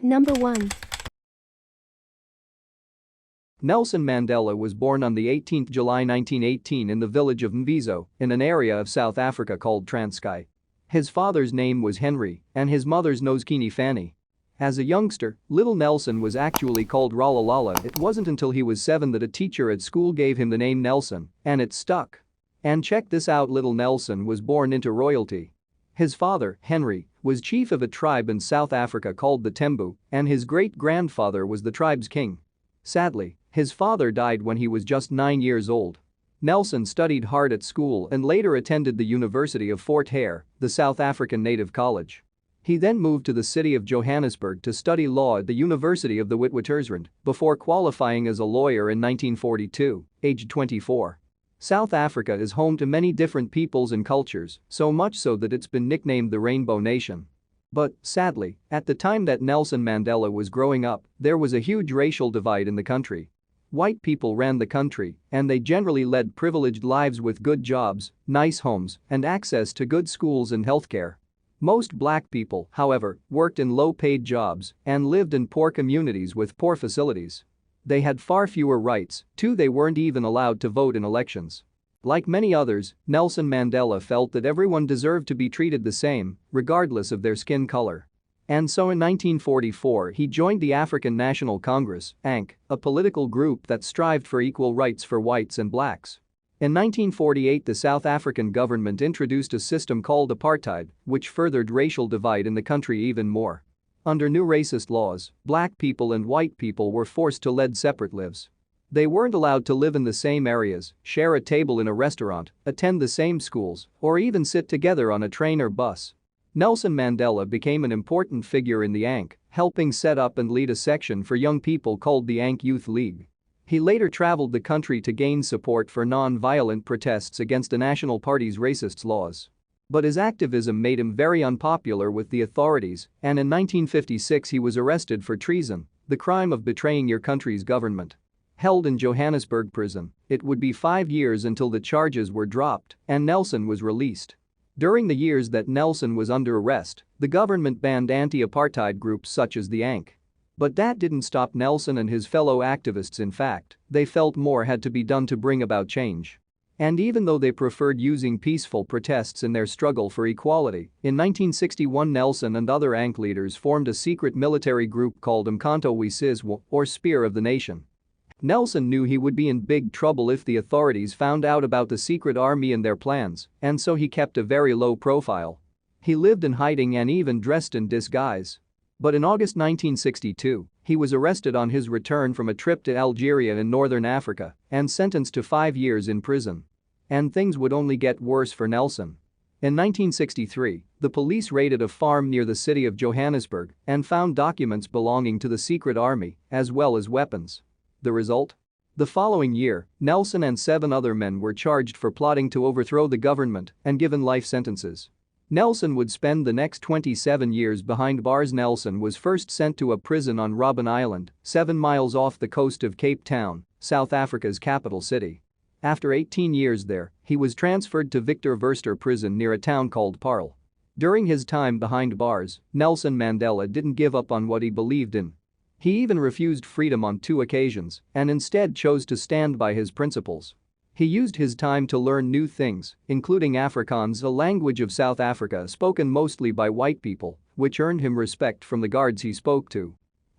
Number 1. Nelson Mandela was born on the 18th July 1918 in the village of Mbizo, in an area of South Africa called Transkei. His father's name was Henry and his mother's Noskini Fanny. As a youngster, little Nelson was actually called Ralalala. It wasn't until he was 7 that a teacher at school gave him the name Nelson, and it stuck. And check this out, little Nelson was born into royalty. His father, Henry, was chief of a tribe in South Africa called the Tembu, and his great-grandfather was the tribe's king. Sadly, his father died when he was just 9 years old. Nelson studied hard at school and later attended the University of Fort Hare, the South African native college. He then moved to the city of Johannesburg to study law at the University of the Witwatersrand before qualifying as a lawyer in 1942, aged 24. South Africa is home to many different peoples and cultures, so much so that it's been nicknamed the Rainbow Nation. But, sadly, at the time that Nelson Mandela was growing up, there was a huge racial divide in the country. White people ran the country, and they generally led privileged lives with good jobs, nice homes, and access to good schools and healthcare. Most black people, however, worked in low-paid jobs and lived in poor communities with poor facilities. They had far fewer rights, too. They weren't even allowed to vote in elections. Like many others, Nelson Mandela felt that everyone deserved to be treated the same, regardless of their skin color. And so in 1944 he joined the African National Congress, ANC, a political group that strived for equal rights for whites and blacks. In 1948 the South African government introduced a system called apartheid, which furthered racial divide in the country even more. Under new racist laws, black people and white people were forced to lead separate lives. They weren't allowed to live in the same areas, share a table in a restaurant, attend the same schools, or even sit together on a train or bus. Nelson Mandela became an important figure in the ANC, helping set up and lead a section for young people called the ANC Youth League. He later traveled the country to gain support for non-violent protests against the National Party's racist laws. But his activism made him very unpopular with the authorities, and in 1956 he was arrested for treason, the crime of betraying your country's government. Held in Johannesburg prison, it would be 5 years until the charges were dropped and Nelson was released. During the years that Nelson was under arrest, the government banned anti-apartheid groups such as the ANC. But that didn't stop Nelson and his fellow activists. In fact, they felt more had to be done to bring about change. And even though they preferred using peaceful protests in their struggle for equality, in 1961 Nelson and other ANC leaders formed a secret military group called Umkhonto we Sizwe, or Spear of the Nation. Nelson knew he would be in big trouble if the authorities found out about the secret army and their plans, and so he kept a very low profile. He lived in hiding and even dressed in disguise. But in August 1962, he was arrested on his return from a trip to Algeria in northern Africa and sentenced to 5 years in prison. And things would only get worse for Nelson. In 1963, the police raided a farm near the city of Johannesburg and found documents belonging to the secret army, as well as weapons. The result? The following year, Nelson and 7 other men were charged for plotting to overthrow the government and given life sentences. Nelson would spend the next 27 years behind bars. Nelson was first sent to a prison on Robben Island, 7 miles off the coast of Cape Town, South Africa's capital city. After 18 years there, he was transferred to Victor Verster prison near a town called Paarl. During his time behind bars, Nelson Mandela didn't give up on what he believed in. He even refused freedom on 2 occasions and instead chose to stand by his principles. He used his time to learn new things, including Afrikaans, a language of South Africa spoken mostly by white people, which earned him respect from the guards he spoke to.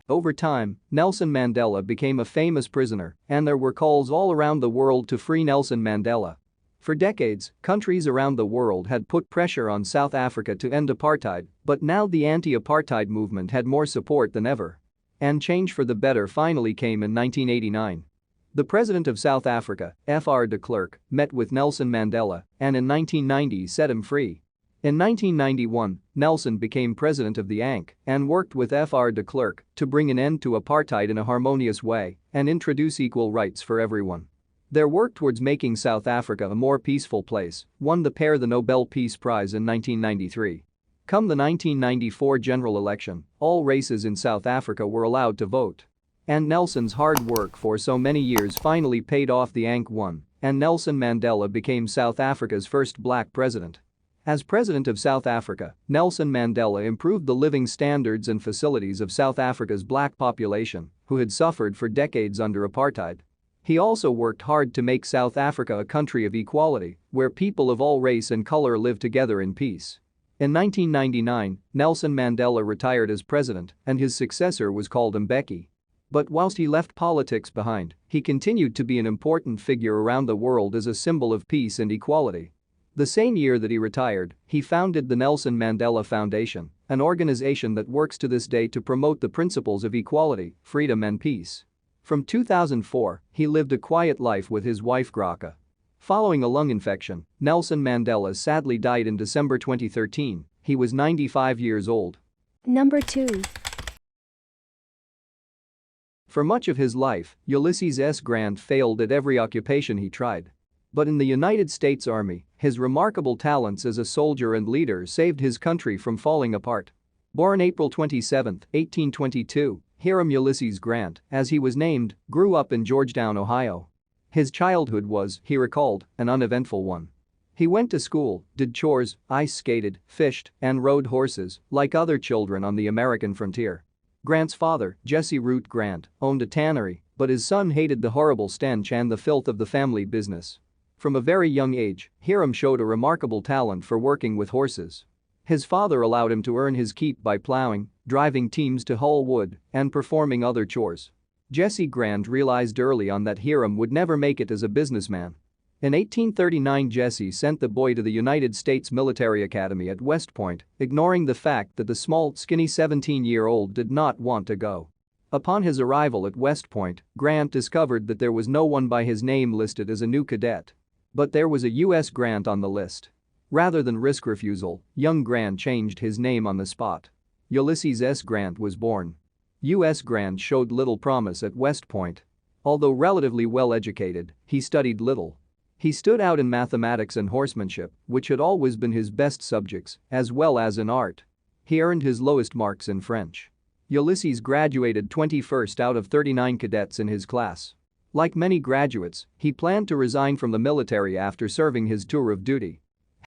Over time, Nelson Mandela became a famous prisoner, and there were calls all around the world to free Nelson Mandela. For decades, countries around the world had put pressure on South Africa to end apartheid, but now the anti-apartheid movement had more support than ever. And change for the better finally came in 1989. The president of South Africa, Fr de Klerk, met with Nelson Mandela and in 1990 set him free. In 1991, Nelson became president of the ANC and worked with Fr de Klerk to bring an end to apartheid in a harmonious way and introduce equal rights for everyone. Their work towards making South Africa a more peaceful place won the pair the Nobel Peace Prize in 1993. Come the 1994 general election, all races in South Africa were allowed to vote. And Nelson's hard work for so many years finally paid off. The ANC won, and Nelson Mandela became South Africa's first black president. As President of South Africa, Nelson Mandela improved the living standards and facilities of South Africa's black population, who had suffered for decades under apartheid. He also worked hard to make South Africa a country of equality, where people of all race and color live together in peace. In 1999, Nelson Mandela retired as president, and his successor was called Mbeki. But whilst he left politics behind, he continued to be an important figure around the world as a symbol of peace and equality. The same year that he retired, he founded the Nelson Mandela Foundation, an organization that works to this day to promote the principles of equality, freedom and peace. From 2004, he lived a quiet life with his wife Graca. Following a lung infection, Nelson Mandela sadly died in December 2013. He was 95 years old. Number 2. For much of his life, Ulysses S. Grant failed at every occupation he tried. But in the United States Army, his remarkable talents as a soldier and leader saved his country from falling apart. Born April 27, 1822, Hiram Ulysses Grant, as he was named, grew up in Georgetown, Ohio. His childhood was, he recalled, an uneventful one. He went to school, did chores, ice skated, fished, and rode horses, like other children on the American frontier. Grant's father, Jesse Root Grant, owned a tannery, but his son hated the horrible stench and the filth of the family business. From a very young age, Hiram showed a remarkable talent for working with horses. His father allowed him to earn his keep by plowing, driving teams to haul wood, and performing other chores. Jesse Grant realized early on that Hiram would never make it as a businessman. In 1839, Jesse sent the boy to the United States Military Academy at West Point, ignoring the fact that the small, skinny 17-year-old did not want to go. Upon his arrival at West Point, Grant discovered that there was no one by his name listed as a new cadet. But there was a U.S. Grant on the list. Rather than risk refusal, young Grant changed his name on the spot. Ulysses S. Grant was born. U.S. Grant showed little promise at West Point. Although relatively well educated, he studied little. He stood out in mathematics and horsemanship, which had always been his best subjects, as well as in art. He earned his lowest marks in French. Ulysses graduated 21st out of 39 cadets in his class. Like many graduates, he planned to resign from the military after serving his tour of duty.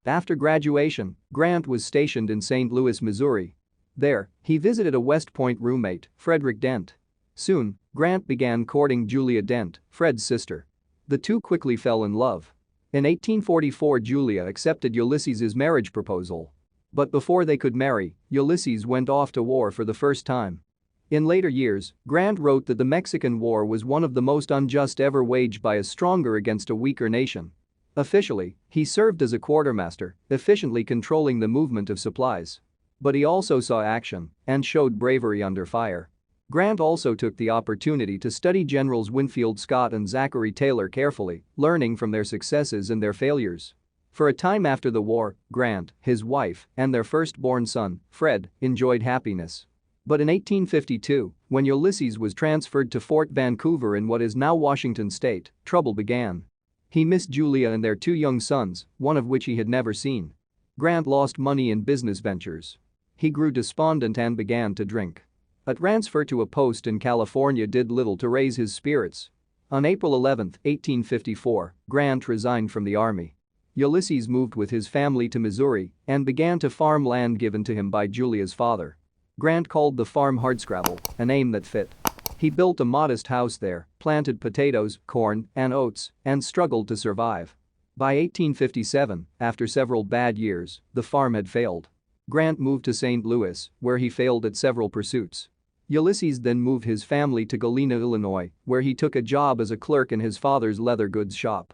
After graduation, Grant was stationed in St. Louis, Missouri. There, he visited a West Point roommate, Frederick Dent. Soon, Grant began courting Julia Dent, Fred's sister. The two quickly fell in love. In 1844, Julia accepted Ulysses's marriage proposal. But before they could marry, Ulysses went off to war for the first time. In later years, Grant wrote that the Mexican War was one of the most unjust ever waged by a stronger against a weaker nation. Officially, he served as a quartermaster, efficiently controlling the movement of supplies. But he also saw action and showed bravery under fire. Grant also took the opportunity to study Generals Winfield Scott and Zachary Taylor carefully, learning from their successes and their failures. For a time after the war, Grant, his wife, and their firstborn son, Fred, enjoyed happiness. But in 1852, when Ulysses was transferred to Fort Vancouver in what is now Washington state, trouble began. He missed Julia and their two young sons, one of which he had never seen. Grant lost money in business ventures. He grew despondent and began to drink. A transfer to a post in California did little to raise his spirits. On April 11, 1854, Grant resigned from the army. Ulysses moved with his family to Missouri and began to farm land given to him by Julia's father. Grant called the farm Hardscrabble, a name that fit. He built a modest house there, planted potatoes, corn, and oats, and struggled to survive. By 1857, after several bad years, the farm had failed. Grant moved to St. Louis, where he failed at several pursuits. Ulysses then moved his family to Galena, Illinois, where he took a job as a clerk in his father's leather goods shop.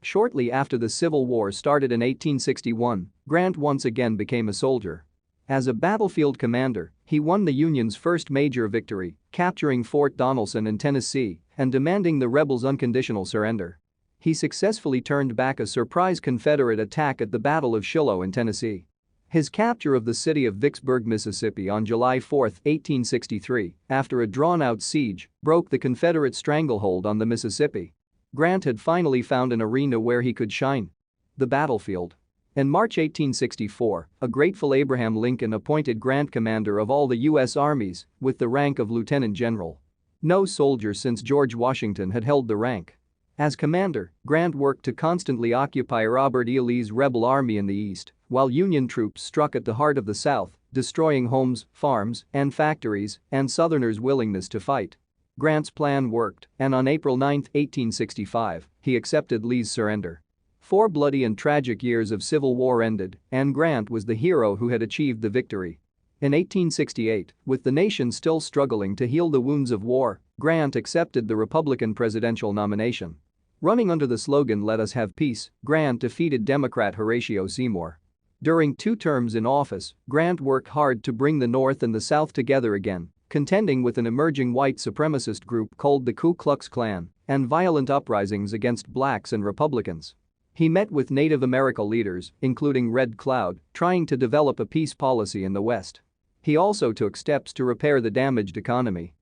Shortly after the Civil War started in 1861, Grant once again became a soldier. As a battlefield commander, he won the Union's first major victory, capturing Fort Donelson in Tennessee and demanding the rebels' unconditional surrender. He successfully turned back a surprise Confederate attack at the Battle of Shiloh in Tennessee. His capture of the city of Vicksburg, Mississippi on July 4, 1863, after a drawn-out siege, broke the Confederate stranglehold on the Mississippi. Grant had finally found an arena where he could shine: the battlefield. In March 1864, a grateful Abraham Lincoln appointed Grant commander of all the U.S. armies with the rank of lieutenant general. No soldier since George Washington had held the rank. As commander, Grant worked to constantly occupy Robert E. Lee's rebel army in the east, while Union troops struck at the heart of the South, destroying homes, farms, and factories, and Southerners' willingness to fight. Grant's plan worked, and on April 9, 1865, he accepted Lee's surrender. 4 bloody and tragic years of civil war ended, and Grant was the hero who had achieved the victory. In 1868, with the nation still struggling to heal the wounds of war, Grant accepted the Republican presidential nomination. Running under the slogan "Let us have peace," Grant defeated Democrat Horatio Seymour. During 2 terms in office, Grant worked hard to bring the North and the South together again, contending with an emerging white supremacist group called the Ku Klux Klan and violent uprisings against blacks and Republicans. He met with Native American leaders, including Red Cloud, trying to develop a peace policy in the West. He also took steps to repair the damaged economy.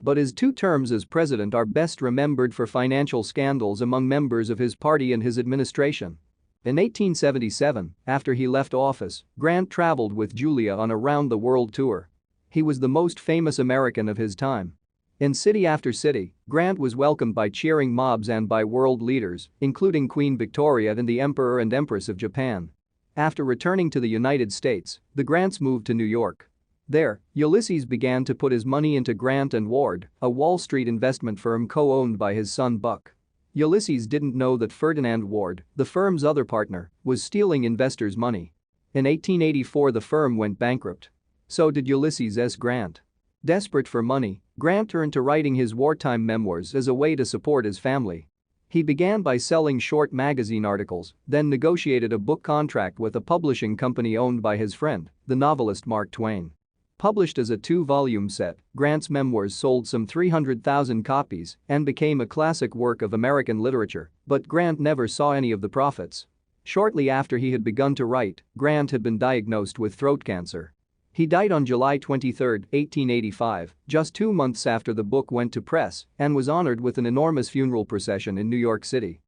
But his 2 terms as president are best remembered for financial scandals among members of his party and his administration. In 1877, after he left office, Grant traveled with Julia on a round-the-world tour. He was the most famous American of his time. In city after city, Grant was welcomed by cheering mobs and by world leaders, including Queen Victoria and the Emperor and Empress of Japan. After returning to the United States, the Grants moved to New York. There, Ulysses began to put his money into Grant and Ward, a Wall Street investment firm co-owned by his son Buck. Ulysses didn't know that Ferdinand Ward, the firm's other partner, was stealing investors' money. In 1884 the firm went bankrupt. So did Ulysses S. Grant. Desperate for money, Grant turned to writing his wartime memoirs as a way to support his family. He began by selling short magazine articles, then negotiated a book contract with a publishing company owned by his friend, the novelist Mark Twain. Published as a 2-volume set, Grant's memoirs sold some 300,000 copies and became a classic work of American literature, but Grant never saw any of the profits. Shortly after he had begun to write, Grant had been diagnosed with throat cancer. He died on July 23, 1885, just 2 months after the book went to press, and was honored with an enormous funeral procession in New York City.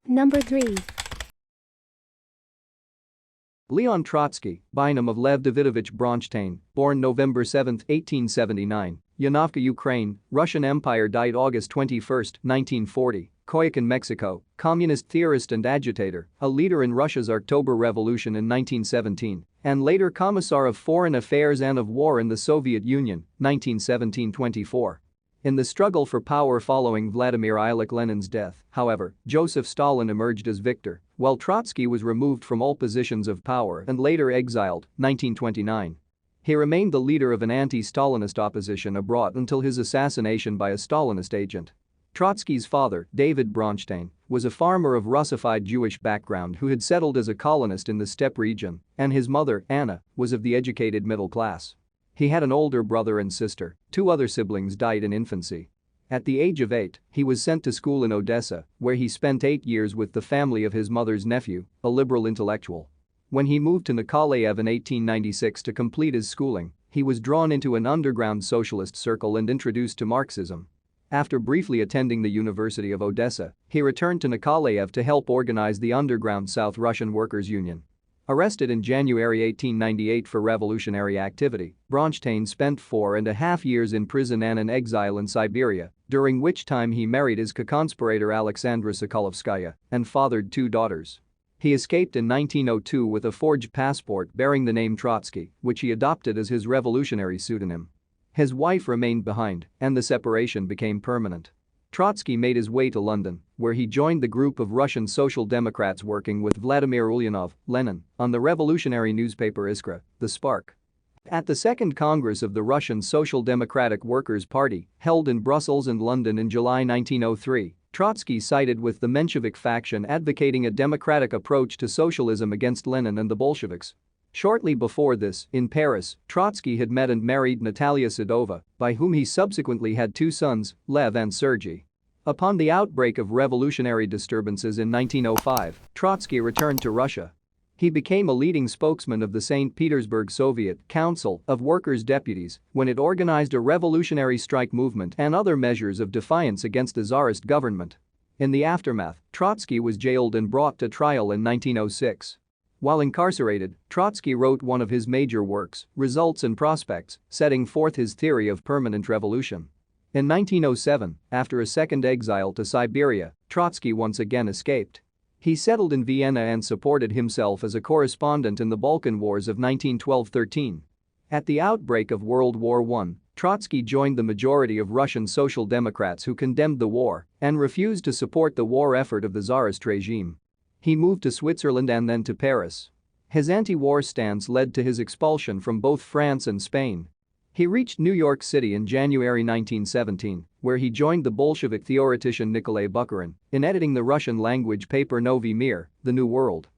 Number 3. Leon Trotsky, Bynum of Lev Davidovich Bronstein, born November 7, 1879, Yanovka, Ukraine, Russian Empire, died August 21, 1940, Coyoacán, Mexico, communist theorist and agitator, a leader in Russia's October Revolution in 1917, and later Commissar of Foreign Affairs and of War in the Soviet Union, 1917-24. In the struggle for power following Vladimir Lenin's death, however, Joseph Stalin emerged as victor, while Trotsky was removed from all positions of power and later exiled, 1929. He remained the leader of an anti-Stalinist opposition abroad until his assassination by a Stalinist agent. Trotsky's father, David Bronstein, was a farmer of Russified Jewish background who had settled as a colonist in the steppe region, and his mother, Anna, was of the educated middle class. He had an older brother and sister. 2 other siblings died in infancy. At the age of 8, he was sent to school in Odessa, where he spent 8 years with the family of his mother's nephew, a liberal intellectual. When he moved to Nikolaev in 1896 to complete his schooling, he was drawn into an underground socialist circle and introduced to Marxism. After briefly attending the University of Odessa, he returned to Nikolaev to help organize the underground South Russian Workers' Union. Arrested in January 1898 for revolutionary activity, Bronstein spent 4.5 years in prison and in exile in Siberia, during which time he married his co-conspirator Alexandra Sokolovskaya and fathered 2 daughters. He escaped in 1902 with a forged passport bearing the name Trotsky, which he adopted as his revolutionary pseudonym. His wife remained behind, and the separation became permanent. Trotsky made his way to London, where he joined the group of Russian Social Democrats working with Vladimir Lenin on the revolutionary newspaper Iskra, the Spark. At the Second Congress of the Russian Social Democratic Workers' Party, held in Brussels and London in July 1903, Trotsky sided with the Menshevik faction advocating a democratic approach to socialism against Lenin and the Bolsheviks. Shortly before this, in Paris, Trotsky had met and married Natalia Sedova, by whom he subsequently had 2 sons, Lev and Sergei. Upon the outbreak of revolutionary disturbances in 1905, Trotsky returned to Russia. He became a leading spokesman of the St. Petersburg Soviet Council of Workers' Deputies when it organized a revolutionary strike movement and other measures of defiance against the Tsarist government. In the aftermath, Trotsky was jailed and brought to trial in 1906. While incarcerated, Trotsky wrote one of his major works, Results and Prospects, setting forth his theory of permanent revolution. In 1907, after a second exile to Siberia, Trotsky once again escaped. He settled in Vienna and supported himself as a correspondent in the Balkan Wars of 1912-13. At the outbreak of World War I, Trotsky joined the majority of Russian Social Democrats who condemned the war and refused to support the war effort of the Tsarist regime. He moved to Switzerland and then to Paris. His anti-war stance led to his expulsion from both France and Spain. He reached New York City in January 1917, where he joined the Bolshevik theoretician Nikolai Bukharin in editing the Russian-language paper Novy Mir, The New World.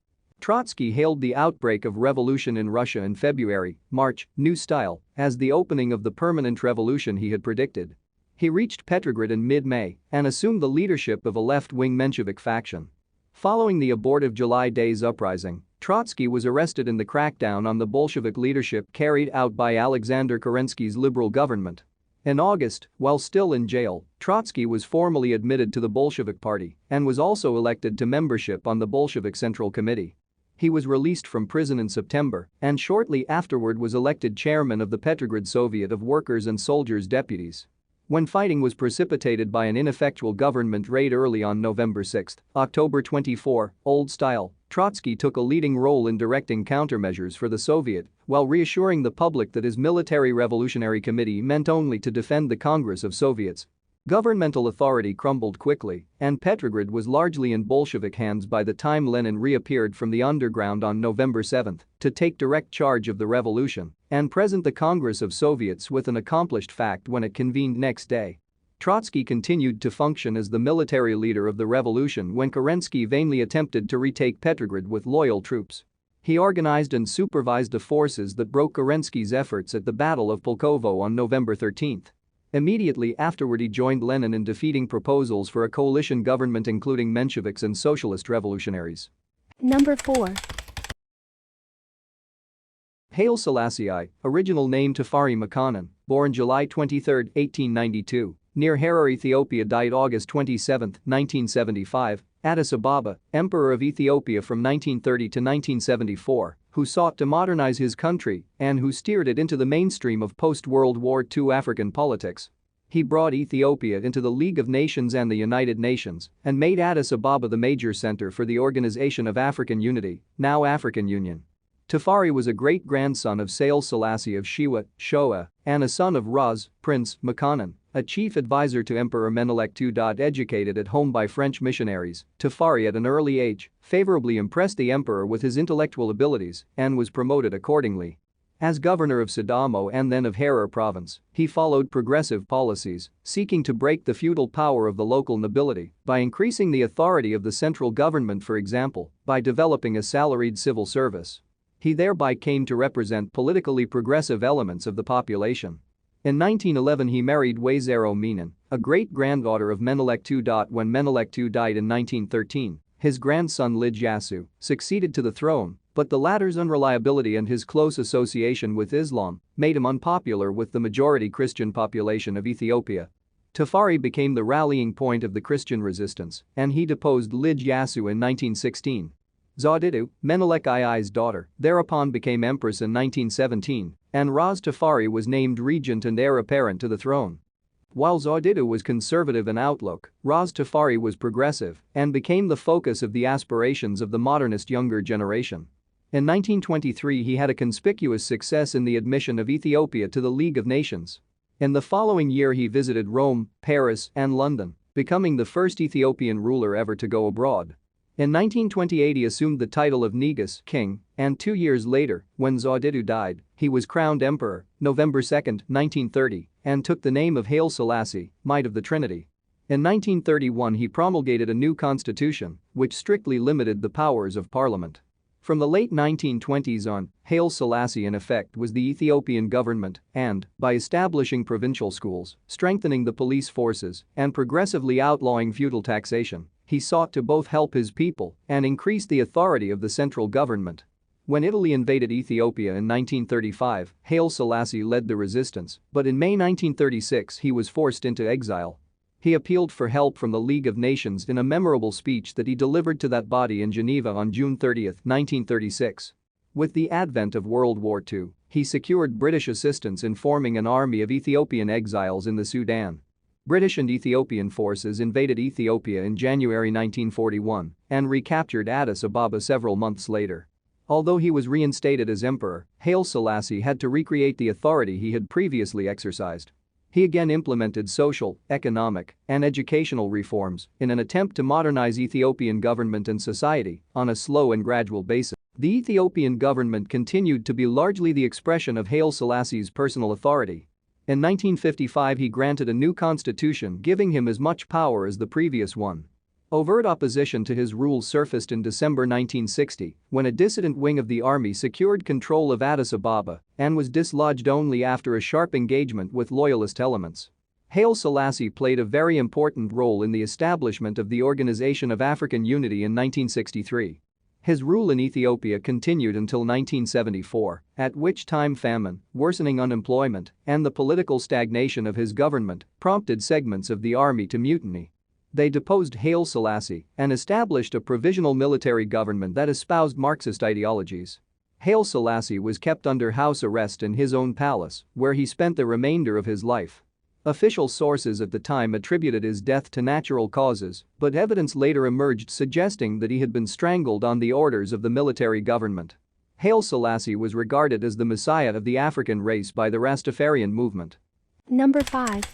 Trotsky hailed the outbreak of revolution in Russia in February, March, New Style, as the opening of the permanent revolution he had predicted. He reached Petrograd in mid-May and assumed the leadership of a left-wing Menshevik faction. Following the abortive July Days uprising, Trotsky was arrested in the crackdown on the Bolshevik leadership carried out by Alexander Kerensky's liberal government. In August, while still in jail, Trotsky was formally admitted to the Bolshevik Party and was also elected to membership on the Bolshevik Central Committee. He was released from prison in September and shortly afterward was elected chairman of the Petrograd Soviet of Workers' and Soldiers' Deputies. When fighting was precipitated by an ineffectual government raid early on November 6, October 24, Old Style, Trotsky took a leading role in directing countermeasures for the Soviet while reassuring the public that his military revolutionary committee meant only to defend the Congress of Soviets. Governmental authority crumbled quickly, and Petrograd was largely in Bolshevik hands by the time Lenin reappeared from the underground on November 7 to take direct charge of the revolution and present the Congress of Soviets with an accomplished fact when it convened next day. Trotsky continued to function as the military leader of the revolution when Kerensky vainly attempted to retake Petrograd with loyal troops. He organized and supervised the forces that broke Kerensky's efforts at the Battle of Pulkovo on November 13. Immediately afterward he joined Lenin in defeating proposals for a coalition government including Mensheviks and socialist revolutionaries. Number 4. Haile Selassie, original name Tafari Makanan, born July 23, 1892, near Harar, Ethiopia, died August 27, 1975, Addis Ababa, Emperor of Ethiopia from 1930 to 1974, who sought to modernize his country and who steered it into the mainstream of post-World War II African politics. He brought Ethiopia into the League of Nations and the United Nations and made Addis Ababa the major center for the Organization of African Unity, now African Union. Tafari was a great-grandson of Haile Selassie of Shewa, Shoa, and a son of Ras, Prince Makanan, a chief advisor to Emperor Menelik II. Educated at home by French missionaries, Tafari at an early age favorably impressed the emperor with his intellectual abilities and was promoted accordingly. As governor of Sidamo and then of Harar province, he followed progressive policies, seeking to break the feudal power of the local nobility by increasing the authority of the central government, for example, by developing a salaried civil service. He thereby came to represent politically progressive elements of the population. In 1911 he married Wayzero Menon, a great-granddaughter of Menelik II. When Menelik II died in 1913, his grandson Lij Yasu succeeded to the throne, but the latter's unreliability and his close association with Islam made him unpopular with the majority Christian population of Ethiopia. Tafari became the rallying point of the Christian resistance, and he deposed Lij Yasu in 1916. Zawditu, Menelik II's daughter, thereupon became empress in 1917, and Ras Tafari was named regent and heir apparent to the throne. While Zawditu was conservative in outlook, Ras Tafari was progressive and became the focus of the aspirations of the modernist younger generation. In 1923 he had a conspicuous success in the admission of Ethiopia to the League of Nations. In the following year he visited Rome, Paris, and London, becoming the first Ethiopian ruler ever to go abroad. In 1928 he assumed the title of Negus, king, and 2 years later, when Zawditu died, he was crowned emperor, November 2, 1930, and took the name of Haile Selassie, Might of the Trinity. In 1931 he promulgated a new constitution, which strictly limited the powers of parliament. From the late 1920s on, Haile Selassie in effect was the Ethiopian government and, by establishing provincial schools, strengthening the police forces, and progressively outlawing feudal taxation, he sought to both help his people and increase the authority of the central government. When Italy invaded Ethiopia in 1935, Haile Selassie led the resistance, but in May 1936 he was forced into exile. He appealed for help from the League of Nations in a memorable speech that he delivered to that body in Geneva on June 30, 1936. With the advent of World War II, he secured British assistance in forming an army of Ethiopian exiles in the Sudan. British and Ethiopian forces invaded Ethiopia in January 1941 and recaptured Addis Ababa several months later. Although he was reinstated as emperor, Haile Selassie had to recreate the authority he had previously exercised. He again implemented social, economic, and educational reforms in an attempt to modernize Ethiopian government and society on a slow and gradual basis. The Ethiopian government continued to be largely the expression of Haile Selassie's personal authority. In 1955 he granted a new constitution giving him as much power as the previous one. Overt opposition to his rule surfaced in December 1960 when a dissident wing of the army secured control of Addis Ababa and was dislodged only after a sharp engagement with loyalist elements. Haile Selassie played a very important role in the establishment of the Organization of African Unity in 1963. His rule in Ethiopia continued until 1974, at which time famine, worsening unemployment, and the political stagnation of his government prompted segments of the army to mutiny. They deposed Haile Selassie and established a provisional military government that espoused Marxist ideologies. Haile Selassie was kept under house arrest in his own palace, where he spent the remainder of his life. Official sources at the time attributed his death to natural causes, but evidence later emerged suggesting that he had been strangled on the orders of the military government. Haile Selassie was regarded as the messiah of the African race by the Rastafarian movement. Number 5.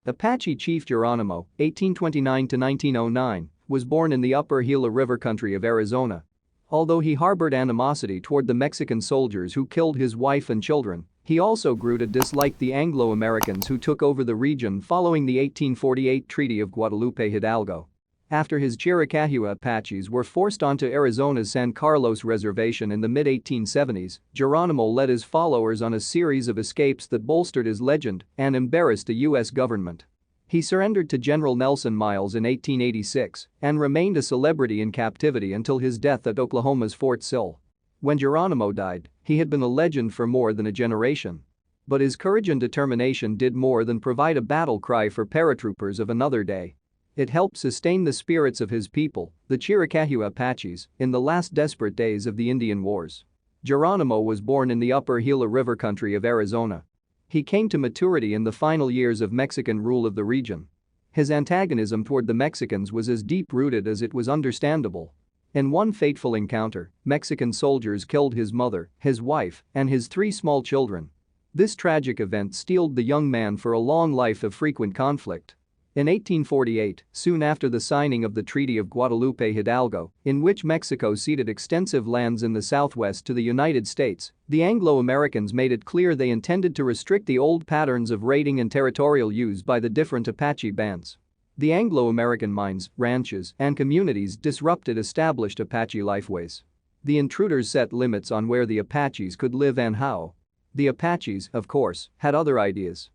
Apache chief Geronimo, 1829-1909, was born in the upper Gila River country of Arizona. Although he harbored animosity toward the Mexican soldiers who killed his wife and children, he also grew to dislike the Anglo-Americans who took over the region following the 1848 Treaty of Guadalupe Hidalgo. After his Chiricahua Apaches were forced onto Arizona's San Carlos Reservation in the mid-1870s, Geronimo led his followers on a series of escapes that bolstered his legend and embarrassed the U.S. government. He surrendered to General Nelson Miles in 1886 and remained a celebrity in captivity until his death at Oklahoma's Fort Sill. When Geronimo died, he had been a legend for more than a generation. But his courage and determination did more than provide a battle cry for paratroopers of another day. It helped sustain the spirits of his people, the Chiricahua Apaches, in the last desperate days of the Indian Wars. Geronimo was born in the upper Gila River country of Arizona. He came to maturity in the final years of Mexican rule of the region. His antagonism toward the Mexicans was as deep-rooted as it was understandable. In one fateful encounter, Mexican soldiers killed his mother, his wife, and his 3 small children. This tragic event steeled the young man for a long life of frequent conflict. In 1848, soon after the signing of the Treaty of Guadalupe Hidalgo, in which Mexico ceded extensive lands in the southwest to the United States, the Anglo-Americans made it clear they intended to restrict the old patterns of raiding and territorial use by the different Apache bands. The Anglo-American mines, ranches, and communities disrupted established Apache lifeways. The intruders set limits on where the Apaches could live and how. The Apaches, of course, had other ideas.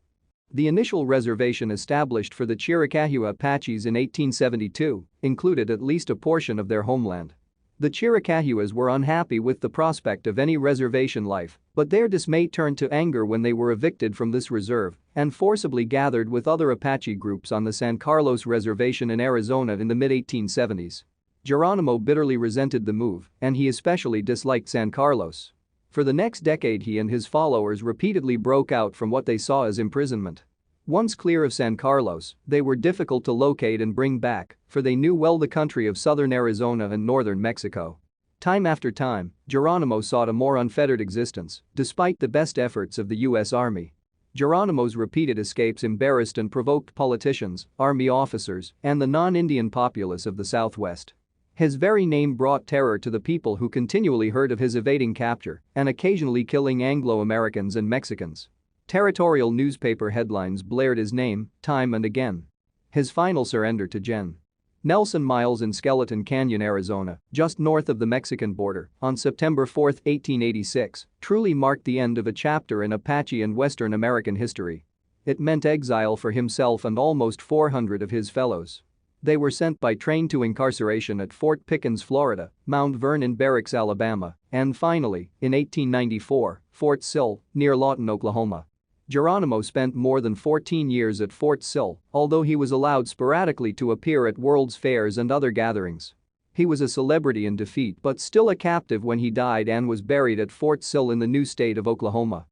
The initial reservation established for the Chiricahua Apaches in 1872 included at least a portion of their homeland. The Chiricahuas were unhappy with the prospect of any reservation life, but their dismay turned to anger when they were evicted from this reserve and forcibly gathered with other Apache groups on the San Carlos Reservation in Arizona in the mid-1870s. Geronimo bitterly resented the move, and he especially disliked San Carlos. For the next decade he and his followers repeatedly broke out from what they saw as imprisonment. Once clear of San Carlos, they were difficult to locate and bring back, for they knew well the country of southern Arizona and northern Mexico. Time after time, Geronimo sought a more unfettered existence, despite the best efforts of the U.S. Army. Geronimo's repeated escapes embarrassed and provoked politicians, army officers, and the non-Indian populace of the Southwest. His very name brought terror to the people who continually heard of his evading capture and occasionally killing Anglo-Americans and Mexicans. Territorial newspaper headlines blared his name time and again. His final surrender to Gen. Nelson Miles in Skeleton Canyon, Arizona, just north of the Mexican border, on September 4, 1886, truly marked the end of a chapter in Apache and Western American history. It meant exile for himself and almost 400 of his fellows. They were sent by train to incarceration at Fort Pickens, Florida, Mount Vernon Barracks, Alabama, and finally, in 1894, Fort Sill, near Lawton, Oklahoma. Geronimo spent more than 14 years at Fort Sill, although he was allowed sporadically to appear at World's Fairs and other gatherings. He was a celebrity in defeat but still a captive when he died and was buried at Fort Sill in the new state of Oklahoma.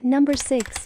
Number 6.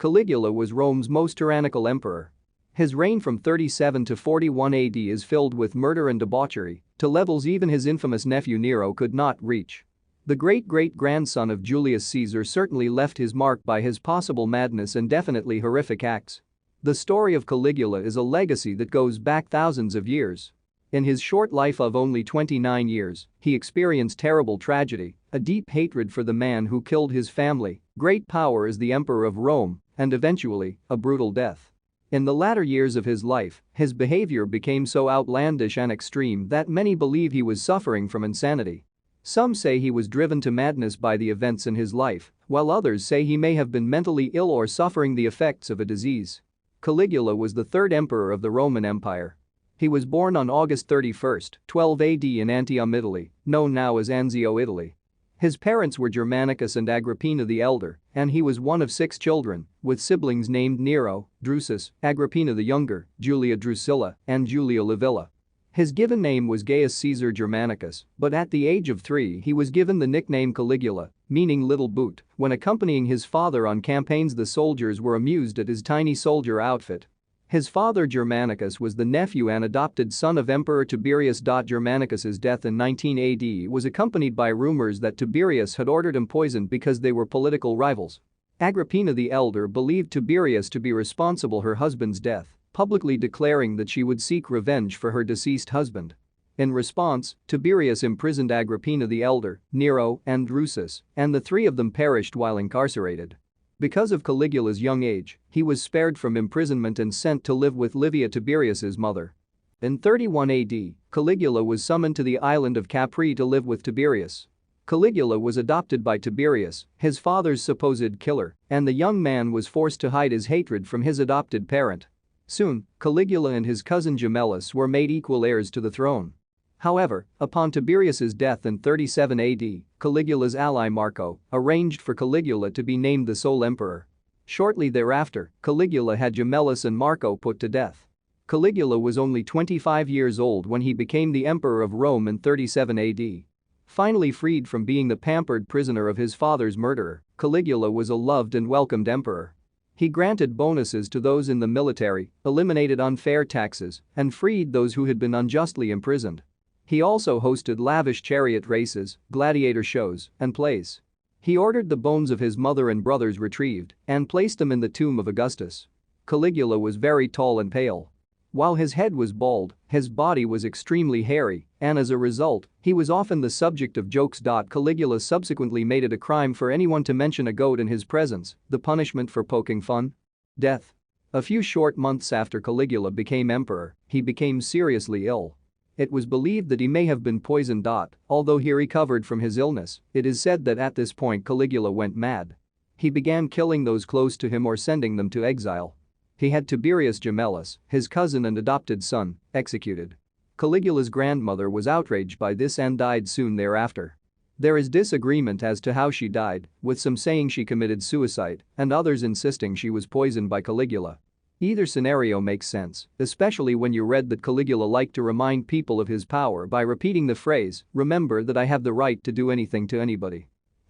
Caligula was Rome's most tyrannical emperor. His reign from 37 to 41 AD is filled with murder and debauchery, to levels even his infamous nephew Nero could not reach. The great-great-grandson of Julius Caesar certainly left his mark by his possible madness and definitely horrific acts. The story of Caligula is a legacy that goes back thousands of years. In his short life of only 29 years, he experienced terrible tragedy, a deep hatred for the man who killed his family, great power as the emperor of Rome, and eventually, a brutal death. In the latter years of his life, his behavior became so outlandish and extreme that many believe he was suffering from insanity. Some say he was driven to madness by the events in his life, while others say he may have been mentally ill or suffering the effects of a disease. Caligula was the third emperor of the Roman Empire. He was born on August 31, 12 AD in Antium, Italy, known now as Anzio, Italy. His parents were Germanicus and Agrippina the Elder, and he was one of 6 children, with siblings named Nero, Drusus, Agrippina the Younger, Julia Drusilla, and Julia Livilla. His given name was Gaius Caesar Germanicus, but at the age of 3 he was given the nickname Caligula, meaning little boot. When accompanying his father on campaigns, the soldiers were amused at his tiny soldier outfit. His father Germanicus was the nephew and adopted son of Emperor Tiberius. Germanicus's death in 19 AD was accompanied by rumors that Tiberius had ordered him poisoned because they were political rivals. Agrippina the Elder believed Tiberius to be responsible for her husband's death, publicly declaring that she would seek revenge for her deceased husband. In response, Tiberius imprisoned Agrippina the Elder, Nero, and Drusus, and the 3 of them perished while incarcerated. Because of Caligula's young age, he was spared from imprisonment and sent to live with Livia, Tiberius's mother. In 31 AD, Caligula was summoned to the island of Capri to live with Tiberius. Caligula was adopted by Tiberius, his father's supposed killer, and the young man was forced to hide his hatred from his adopted parent. Soon, Caligula and his cousin Gemellus were made equal heirs to the throne. However, upon Tiberius's death in 37 AD, Caligula's ally Marco arranged for Caligula to be named the sole emperor. Shortly thereafter, Caligula had Gemellus and Marco put to death. Caligula was only 25 years old when he became the emperor of Rome in 37 AD. Finally freed from being the pampered prisoner of his father's murderer, Caligula was a loved and welcomed emperor. He granted bonuses to those in the military, eliminated unfair taxes, and freed those who had been unjustly imprisoned. He also hosted lavish chariot races, gladiator shows, and plays. He ordered the bones of his mother and brothers retrieved and placed them in the tomb of Augustus. Caligula was very tall and pale. While his head was bald, his body was extremely hairy, and as a result, he was often the subject of jokes. Caligula subsequently made it a crime for anyone to mention a goat in his presence, the punishment for poking fun? Death. A few short months after Caligula became emperor, he became seriously ill. It was believed that he may have been poisoned. Although he recovered from his illness, it is said that at this point Caligula went mad. He began killing those close to him or sending them to exile. He had Tiberius Gemellus, his cousin and adopted son, executed. Caligula's grandmother was outraged by this and died soon thereafter. There is disagreement as to how she died, with some saying she committed suicide and others insisting she was poisoned by Caligula. Either scenario makes sense, especially when you read that Caligula liked to remind people of his power by repeating the phrase, "Remember that I have the right to do anything to anybody."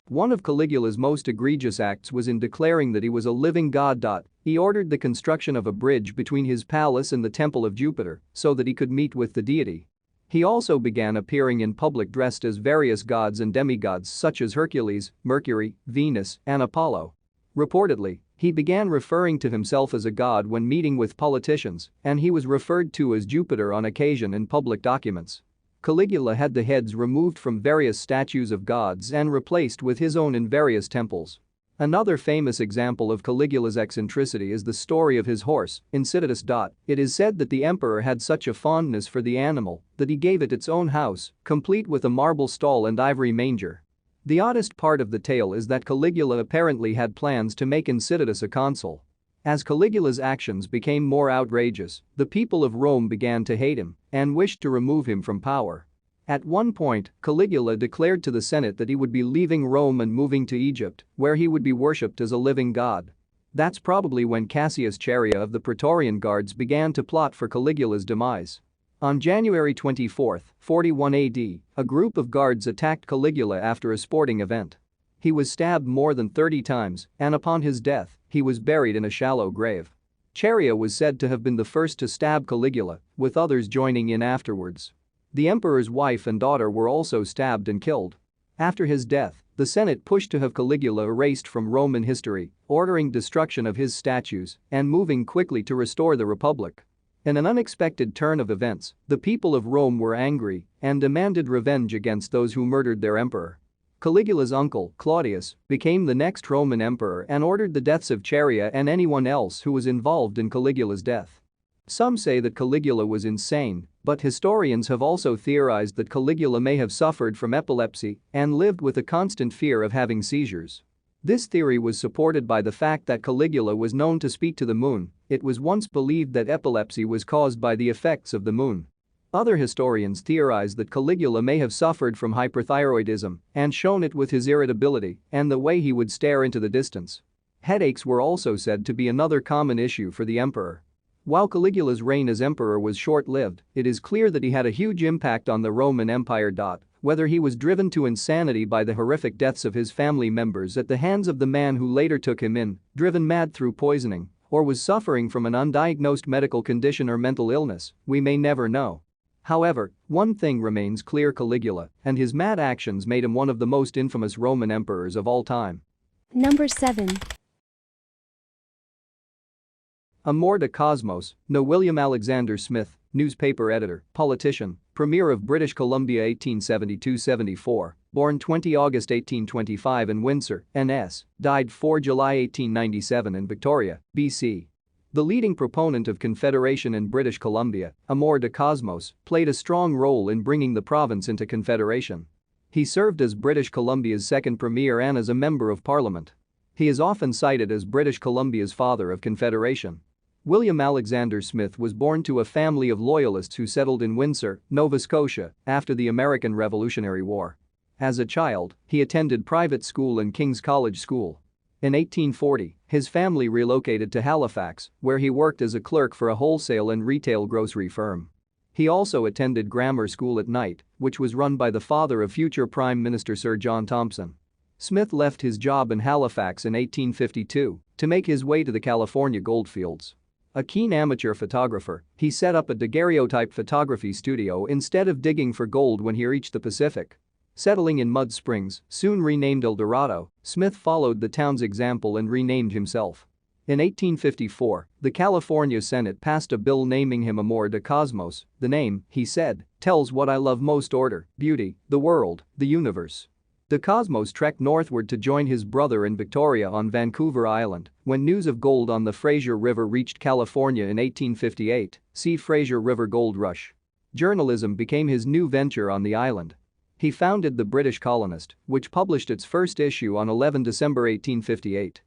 One of Caligula's most egregious acts was in declaring that he was a living god. He ordered the construction of a bridge between his palace and the temple of Jupiter so that he could meet with the deity. He also began appearing in public dressed as various gods and demigods such as Hercules, Mercury, Venus, and Apollo. Reportedly, he began referring to himself as a god when meeting with politicians, and he was referred to as Jupiter on occasion in public documents. Caligula had the heads removed from various statues of gods and replaced with his own in various temples. Another famous example of Caligula's eccentricity is the story of his horse, Insiditus. It is said that the emperor had such a fondness for the animal that he gave it its own house, complete with a marble stall and ivory manger. The oddest part of the tale is that Caligula apparently had plans to make Insiditus a consul. As Caligula's actions became more outrageous, the people of Rome began to hate him and wished to remove him from power. At one point, Caligula declared to the Senate that he would be leaving Rome and moving to Egypt, where he would be worshipped as a living god. That's probably when Cassius Chaerea of the Praetorian Guards began to plot for Caligula's demise. On January 24, 41 AD, a group of guards attacked Caligula after a sporting event. He was stabbed more than 30 times, and upon his death, he was buried in a shallow grave. Charia was said to have been the first to stab Caligula, with others joining in afterwards. The emperor's wife and daughter were also stabbed and killed. After his death, the Senate pushed to have Caligula erased from Roman history, ordering destruction of his statues and moving quickly to restore the Republic. In an unexpected turn of events, the people of Rome were angry and demanded revenge against those who murdered their emperor. Caligula's uncle, Claudius, became the next Roman emperor and ordered the deaths of Charia and anyone else who was involved in Caligula's death. Some say that Caligula was insane, but historians have also theorized that Caligula may have suffered from epilepsy and lived with a constant fear of having seizures. This theory was supported by the fact that Caligula was known to speak to the moon. It was once believed that epilepsy was caused by the effects of the moon. Other historians theorize that Caligula may have suffered from hyperthyroidism and shown it with his irritability and the way he would stare into the distance. Headaches were also said to be another common issue for the emperor. While Caligula's reign as emperor was short-lived, it is clear that he had a huge impact on the Roman Empire. Whether he was driven to insanity by the horrific deaths of his family members at the hands of the man who later took him in, driven mad through poisoning, or was suffering from an undiagnosed medical condition or mental illness, we may never know. However, one thing remains clear: Caligula and his mad actions made him one of the most infamous Roman emperors of all time. Number 7. Amor de Cosmos, no William Alexander Smith, newspaper editor, politician, Premier of British Columbia 1872-74, born 20 August 1825 in Windsor, NS, died 4 July 1897 in Victoria, BC. The leading proponent of Confederation in British Columbia, Amor de Cosmos, played a strong role in bringing the province into Confederation. He served as British Columbia's second Premier and as a Member of Parliament. He is often cited as British Columbia's father of Confederation. William Alexander Smith was born to a family of Loyalists who settled in Windsor, Nova Scotia, after the American Revolutionary War. As a child, he attended private school and King's College School. In 1840, his family relocated to Halifax, where he worked as a clerk for a wholesale and retail grocery firm. He also attended grammar school at night, which was run by the father of future Prime Minister Sir John Thompson. Smith left his job in Halifax in 1852 to make his way to the California goldfields. A keen amateur photographer, he set up a daguerreotype photography studio instead of digging for gold when he reached the Pacific. Settling in Mud Springs, soon renamed El Dorado, Smith followed the town's example and renamed himself. In 1854, the California Senate passed a bill naming him Amor de Cosmos. The name, he said, tells what I love most: order, beauty, the world, the universe. De Cosmos trekked northward to join his brother in Victoria on Vancouver Island when news of gold on the Fraser River reached California in 1858. See Fraser River Gold Rush. Journalism became his new venture on the island. He founded the British Colonist, which published its first issue on 11 December 1858.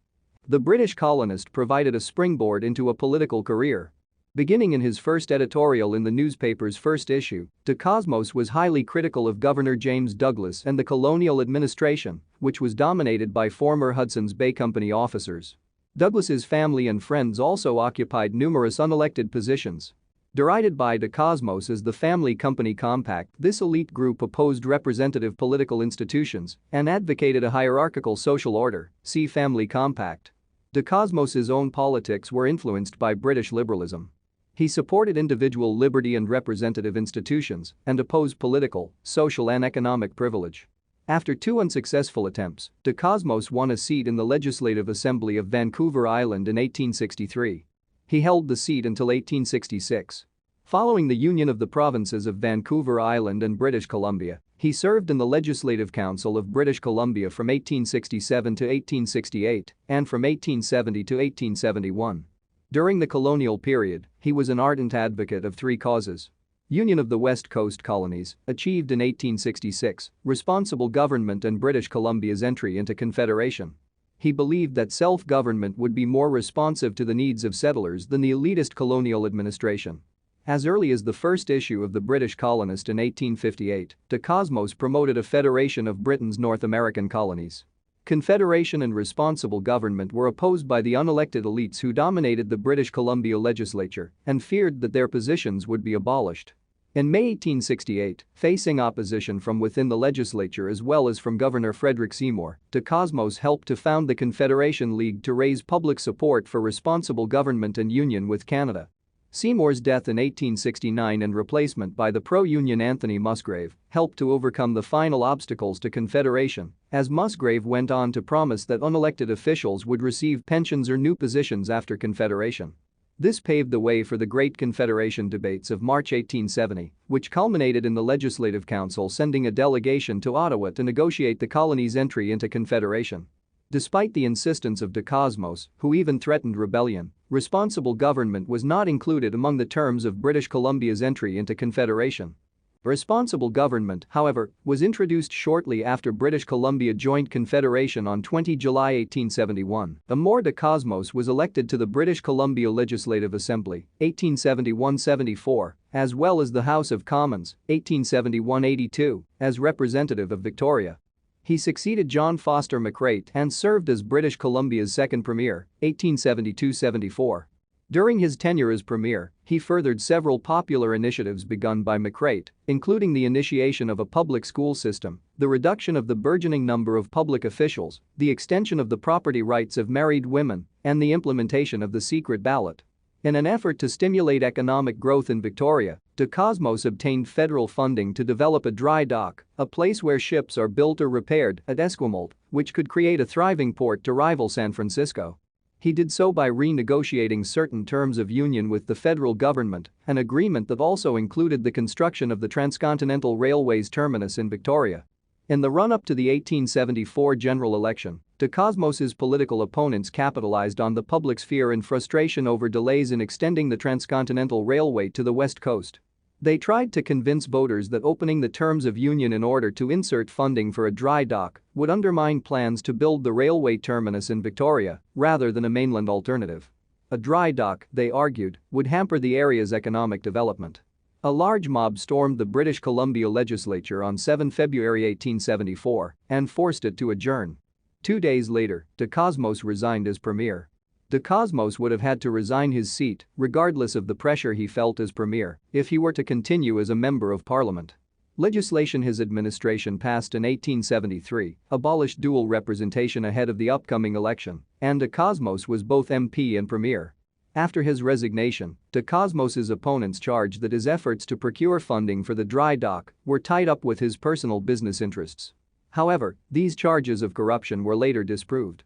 The British Colonist provided a springboard into a political career. Beginning in his first editorial in the newspaper's first issue, De Cosmos was highly critical of Governor James Douglas and the colonial administration, which was dominated by former Hudson's Bay Company officers. Douglas's family and friends also occupied numerous unelected positions. Derided by De Cosmos as the Family Company Compact, this elite group opposed representative political institutions and advocated a hierarchical social order. See Family Compact. De Cosmos's own politics were influenced by British liberalism. He supported individual liberty and representative institutions and opposed political, social and economic privilege. After 2 unsuccessful attempts, De Cosmos won a seat in the Legislative Assembly of Vancouver Island in 1863. He held the seat until 1866. Following the union of the provinces of Vancouver Island and British Columbia, he served in the Legislative Council of British Columbia from 1867 to 1868 and from 1870 to 1871. During the colonial period, he was an ardent advocate of 3 causes: Union of the West Coast Colonies, achieved in 1866, responsible government, and British Columbia's entry into Confederation. He believed that self-government would be more responsive to the needs of settlers than the elitist colonial administration. As early as the first issue of the British Colonist in 1858, De Cosmos promoted a federation of Britain's North American colonies. Confederation and responsible government were opposed by the unelected elites who dominated the British Columbia legislature and feared that their positions would be abolished. In May 1868, facing opposition from within the legislature as well as from Governor Frederick Seymour, de Cosmos helped to found the Confederation League to raise public support for responsible government and union with Canada. Seymour's death in 1869 and replacement by the pro-union Anthony Musgrave helped to overcome the final obstacles to Confederation, as Musgrave went on to promise that unelected officials would receive pensions or new positions after Confederation. This paved the way for the Great Confederation debates of March 1870, which culminated in the Legislative Council sending a delegation to Ottawa to negotiate the colony's entry into Confederation. Despite the insistence of de Cosmos, who even threatened rebellion, responsible government was not included among the terms of British Columbia's entry into Confederation. Responsible government, however, was introduced shortly after British Columbia joined Confederation on 20 July 1871. Amor de Cosmos was elected to the British Columbia Legislative Assembly, 1871-74, as well as the House of Commons, 1871-82, as representative of Victoria. He succeeded John Foster McCreight and served as British Columbia's second premier, 1872-74. During his tenure as premier, he furthered several popular initiatives begun by McCreight, including the initiation of a public school system, the reduction of the burgeoning number of public officials, the extension of the property rights of married women, and the implementation of the secret ballot. In an effort to stimulate economic growth in Victoria, de Cosmos obtained federal funding to develop a dry dock, a place where ships are built or repaired, at Esquimalt, which could create a thriving port to rival San Francisco. He did so by renegotiating certain terms of union with the federal government, an agreement that also included the construction of the Transcontinental Railway's terminus in Victoria. In the run-up to the 1874 general election, de Cosmos's political opponents capitalized on the public's fear and frustration over delays in extending the Transcontinental Railway to the West Coast. They tried to convince voters that opening the terms of union in order to insert funding for a dry dock would undermine plans to build the railway terminus in Victoria rather than a mainland alternative. A dry dock, they argued, would hamper the area's economic development. A large mob stormed the British Columbia legislature on 7 February 1874 and forced it to adjourn. 2 days later, de Cosmos resigned as premier. De Cosmos would have had to resign his seat, regardless of the pressure he felt as premier, if he were to continue as a member of parliament. Legislation his administration passed in 1873 abolished dual representation ahead of the upcoming election, and de Cosmos was both MP and premier. After his resignation, de Cosmos's opponents charged that his efforts to procure funding for the dry dock were tied up with his personal business interests. However, these charges of corruption were later disproved.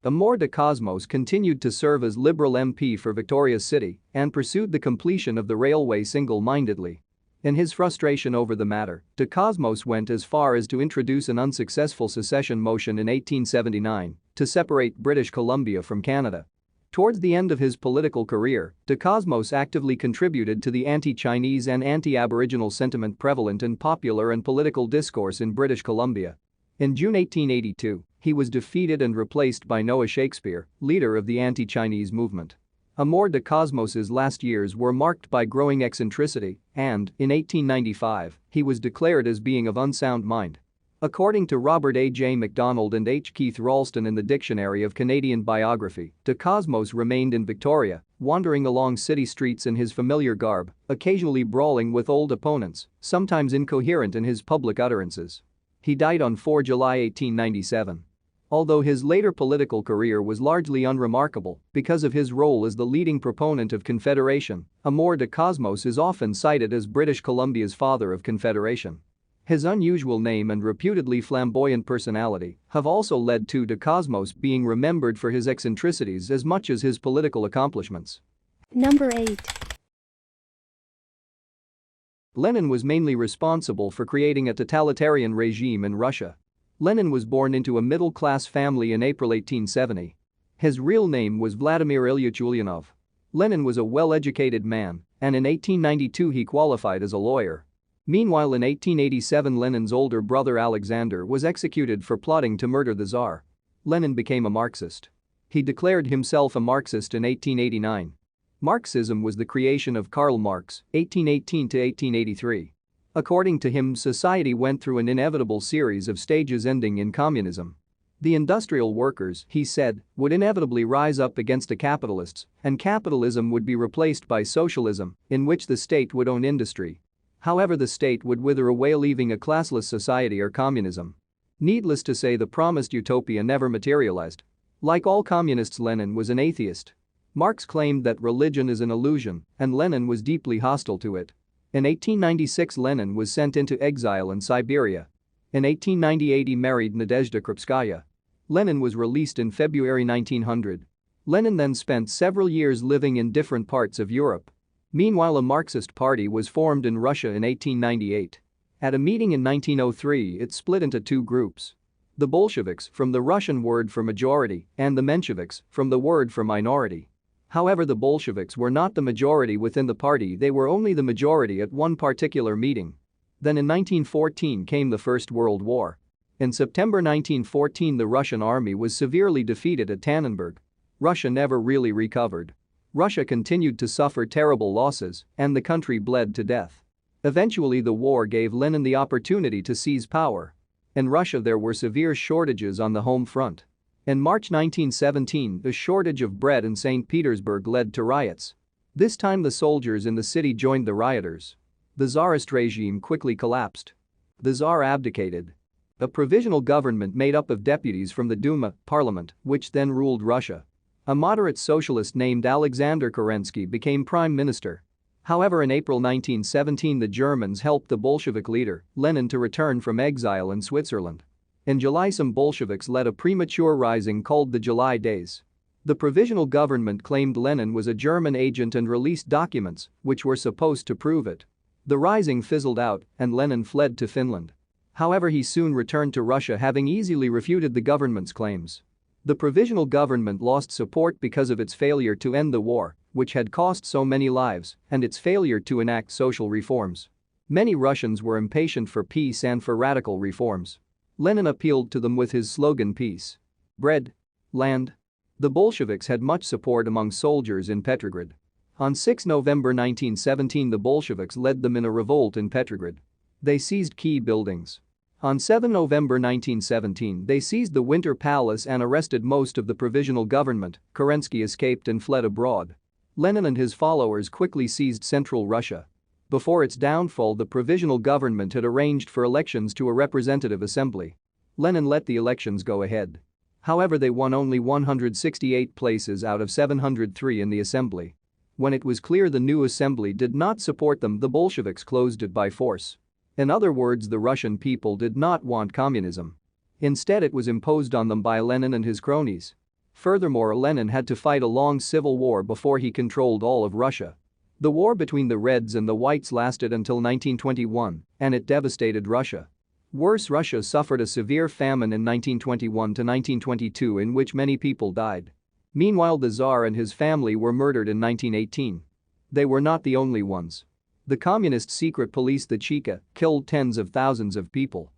Amor de Cosmos continued to serve as Liberal MP for Victoria City and pursued the completion of the railway single-mindedly. In his frustration over the matter, de Cosmos went as far as to introduce an unsuccessful secession motion in 1879 to separate British Columbia from Canada. Towards the end of his political career, de Cosmos actively contributed to the anti-Chinese and anti-Aboriginal sentiment prevalent in popular and political discourse in British Columbia. In June 1882, he was defeated and replaced by Noah Shakespeare, leader of the anti-Chinese movement. Amor de Cosmos's last years were marked by growing eccentricity and, in 1895, he was declared as being of unsound mind. According to Robert A. J. MacDonald and H. Keith Ralston in the Dictionary of Canadian Biography, de Cosmos remained in Victoria, wandering along city streets in his familiar garb, occasionally brawling with old opponents, sometimes incoherent in his public utterances. He died on 4 July 1897. Although his later political career was largely unremarkable because of his role as the leading proponent of Confederation, Amor de Cosmos is often cited as British Columbia's father of Confederation. His unusual name and reputedly flamboyant personality have also led to de Cosmos being remembered for his eccentricities as much as his political accomplishments. Number 8. Lenin was mainly responsible for creating a totalitarian regime in Russia. Lenin was born into a middle-class family in April 1870. His real name was Vladimir Ilyich Ulyanov. Lenin was a well-educated man, and in 1892 he qualified as a lawyer. Meanwhile, in 1887 Lenin's older brother Alexander was executed for plotting to murder the Tsar. Lenin became a Marxist. He declared himself a Marxist in 1889. Marxism was the creation of Karl Marx, 1818 to 1883. According to him, society went through an inevitable series of stages ending in communism. The industrial workers, he said, would inevitably rise up against the capitalists, and capitalism would be replaced by socialism, in which the state would own industry. However, the state would wither away, leaving a classless society or communism. Needless to say, the promised utopia never materialized. Like all communists, Lenin was an atheist. Marx claimed that religion is an illusion, and Lenin was deeply hostile to it. In 1896, Lenin was sent into exile in Siberia. In 1898, he married Nadezhda Krupskaya. Lenin was released in February 1900. Lenin then spent several years living in different parts of Europe. Meanwhile, a Marxist party was formed in Russia in 1898. At a meeting in 1903, it split into two groups. The Bolsheviks, from the Russian word for majority, and the Mensheviks, from the word for minority. However, the Bolsheviks were not the majority within the party, they were only the majority at one particular meeting. Then in 1914 came the First World War. In September 1914, the Russian army was severely defeated at Tannenberg. Russia never really recovered. Russia continued to suffer terrible losses, and the country bled to death. Eventually, the war gave Lenin the opportunity to seize power. In Russia, there were severe shortages on the home front. In March 1917, the shortage of bread in St. Petersburg led to riots. This time, the soldiers in the city joined the rioters. The Tsarist regime quickly collapsed. The Tsar abdicated. A provisional government made up of deputies from the Duma, parliament, which then ruled Russia. A moderate socialist named Alexander Kerensky became prime minister. However, in April 1917, the Germans helped the Bolshevik leader, Lenin, to return from exile in Switzerland. In July, some Bolsheviks led a premature rising called the July Days. The provisional government claimed Lenin was a German agent and released documents which were supposed to prove it. The rising fizzled out and Lenin fled to Finland. However, he soon returned to Russia, having easily refuted the government's claims. The provisional government lost support because of its failure to end the war, which had cost so many lives, and its failure to enact social reforms. Many Russians were impatient for peace and for radical reforms. Lenin appealed to them with his slogan "Peace, Bread, Land." The Bolsheviks had much support among soldiers in Petrograd. On 6 November 1917, the Bolsheviks led them in a revolt in Petrograd. They seized key buildings. On 7 November 1917, they seized the Winter Palace and arrested most of the provisional government. Kerensky escaped and fled abroad. Lenin and his followers quickly seized central Russia. Before its downfall, the provisional government had arranged for elections to a representative assembly. Lenin let the elections go ahead. However, they won only 168 places out of 703 in the assembly. When it was clear the new assembly did not support them, the Bolsheviks closed it by force. In other words, the Russian people did not want communism. Instead, it was imposed on them by Lenin and his cronies. Furthermore, Lenin had to fight a long civil war before he controlled all of Russia. The war between the Reds and the Whites lasted until 1921, and it devastated Russia. Worse, Russia suffered a severe famine in 1921 to 1922 in which many people died. Meanwhile, the Tsar and his family were murdered in 1918. They were not the only ones. The communist secret police, the Cheka, killed tens of thousands of people.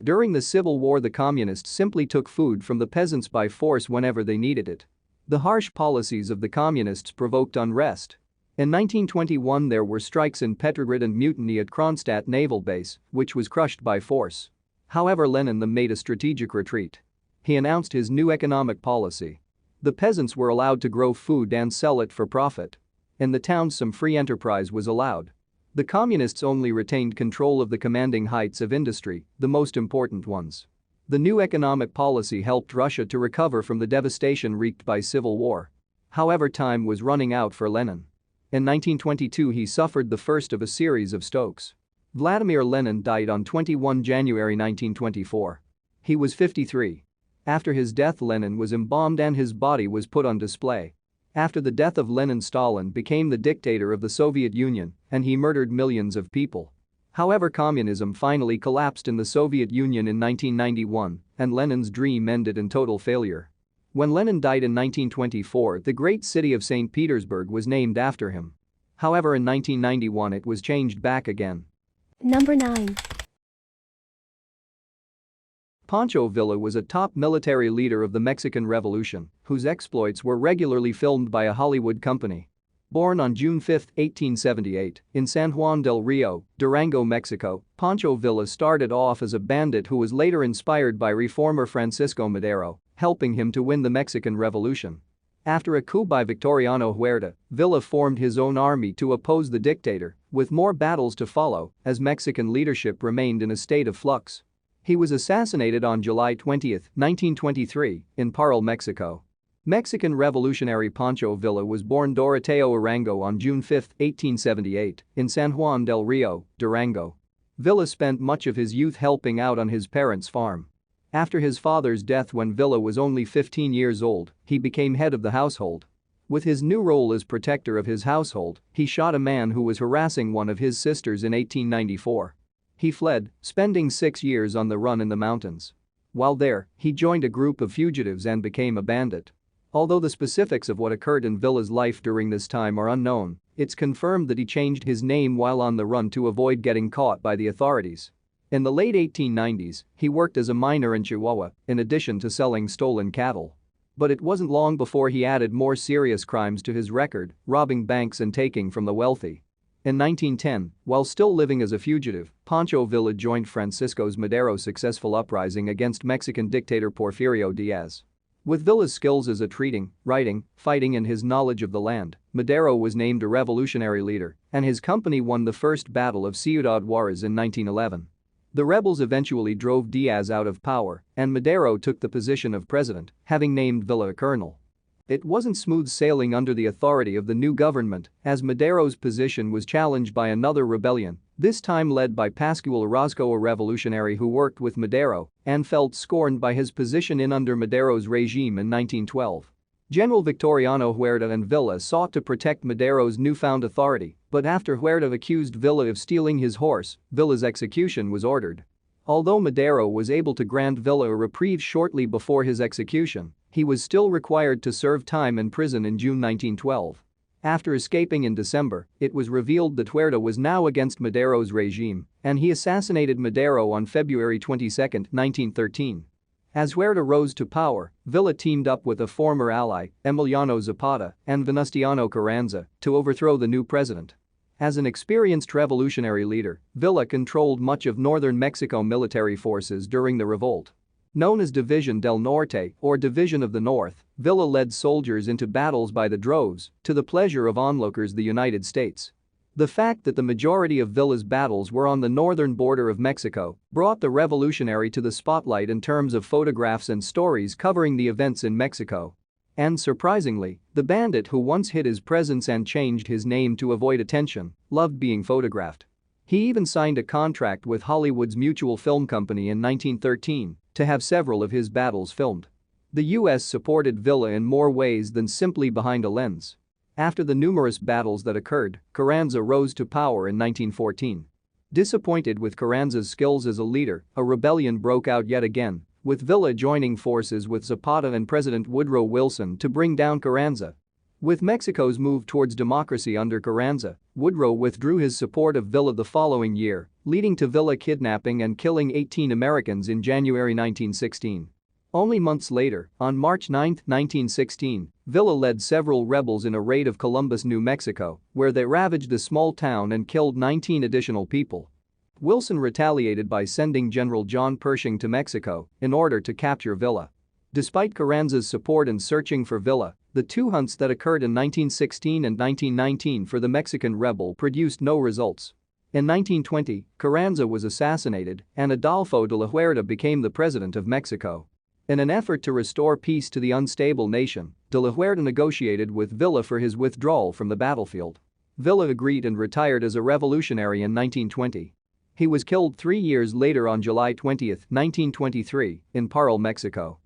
During the Civil War, the communists simply took food from the peasants by force whenever they needed it. The harsh policies of the communists provoked unrest. In 1921, there were strikes in Petrograd and mutiny at Kronstadt Naval Base, which was crushed by force. However, Lenin then made a strategic retreat. He announced his new economic policy. The peasants were allowed to grow food and sell it for profit. In the towns, some free enterprise was allowed. The communists only retained control of the commanding heights of industry, the most important ones. The new economic policy helped Russia to recover from the devastation wreaked by civil war. However, time was running out for Lenin. In 1922, he suffered the first of a series of strokes. Vladimir Lenin died on 21 January 1924. He was 53. After his death, Lenin was embalmed and his body was put on display. After the death of Lenin, Stalin became the dictator of the Soviet Union and he murdered millions of people. However, communism finally collapsed in the Soviet Union in 1991 and Lenin's dream ended in total failure. When Lenin died in 1924, the great city of St. Petersburg was named after him. However, in 1991 it was changed back again. Number 9. Pancho Villa was a top military leader of the Mexican Revolution, whose exploits were regularly filmed by a Hollywood company. Born on June 5, 1878, in San Juan del Rio, Durango, Mexico, Pancho Villa started off as a bandit who was later inspired by reformer Francisco Madero, helping him to win the Mexican Revolution. After a coup by Victoriano Huerta, Villa formed his own army to oppose the dictator, with more battles to follow as Mexican leadership remained in a state of flux. He was assassinated on July 20, 1923, in Parral, Mexico. Mexican revolutionary Pancho Villa was born Doroteo Arango on June 5, 1878, in San Juan del Rio, Durango. Villa spent much of his youth helping out on his parents' farm. After his father's death when Villa was only 15 years old, he became head of the household. With his new role as protector of his household, he shot a man who was harassing one of his sisters in 1894. He fled, spending 6 years on the run in the mountains. While there, he joined a group of fugitives and became a bandit. Although the specifics of what occurred in Villa's life during this time are unknown, it's confirmed that he changed his name while on the run to avoid getting caught by the authorities. In the late 1890s, he worked as a miner in Chihuahua, in addition to selling stolen cattle. But it wasn't long before he added more serious crimes to his record, robbing banks and taking from the wealthy. In 1910, while still living as a fugitive, Pancho Villa joined Francisco Madero's successful uprising against Mexican dictator Porfirio Diaz. With Villa's skills as a treating, writing, fighting and his knowledge of the land, Madero was named a revolutionary leader, and his company won the First Battle of Ciudad Juarez in 1911. The rebels eventually drove Diaz out of power, and Madero took the position of president, having named Villa a colonel. It wasn't smooth sailing under the authority of the new government, as Madero's position was challenged by another rebellion, this time led by Pascual Orozco, a revolutionary who worked with Madero and felt scorned by his position under Madero's regime in 1912. General Victoriano Huerta and Villa sought to protect Madero's newfound authority, but after Huerta accused Villa of stealing his horse, Villa's execution was ordered. Although Madero was able to grant Villa a reprieve shortly before his execution, he was still required to serve time in prison in June 1912. After escaping in December, it was revealed that Huerta was now against Madero's regime, and he assassinated Madero on February 22, 1913. As Huerta rose to power, Villa teamed up with a former ally, Emiliano Zapata and Venustiano Carranza, to overthrow the new president. As an experienced revolutionary leader, Villa controlled much of northern Mexico military forces during the revolt. Known as División del Norte or Division of the North, Villa led soldiers into battles by the droves, to the pleasure of onlookers the United States. The fact that the majority of Villa's battles were on the northern border of Mexico brought the revolutionary to the spotlight in terms of photographs and stories covering the events in Mexico. And surprisingly, the bandit who once hid his presence and changed his name to avoid attention loved being photographed. He even signed a contract with Hollywood's Mutual Film Company in 1913 to have several of his battles filmed. The US supported Villa in more ways than simply behind a lens. After the numerous battles that occurred, Carranza rose to power in 1914. Disappointed with Carranza's skills as a leader, a rebellion broke out yet again, with Villa joining forces with Zapata and President Woodrow Wilson to bring down Carranza. With Mexico's move towards democracy under Carranza, Woodrow withdrew his support of Villa the following year, leading to Villa kidnapping and killing 18 Americans in January 1916. Only months later, on March 9, 1916, Villa led several rebels in a raid of Columbus, New Mexico, where they ravaged the small town and killed 19 additional people. Wilson retaliated by sending General John Pershing to Mexico in order to capture Villa. Despite Carranza's support in searching for Villa, the two hunts that occurred in 1916 and 1919 for the Mexican rebel produced no results. In 1920, Carranza was assassinated and Adolfo de la Huerta became the president of Mexico. In an effort to restore peace to the unstable nation, de la Huerta negotiated with Villa for his withdrawal from the battlefield. Villa agreed and retired as a revolutionary in 1920. He was killed 3 years later on July 20, 1923, in Parral, Mexico.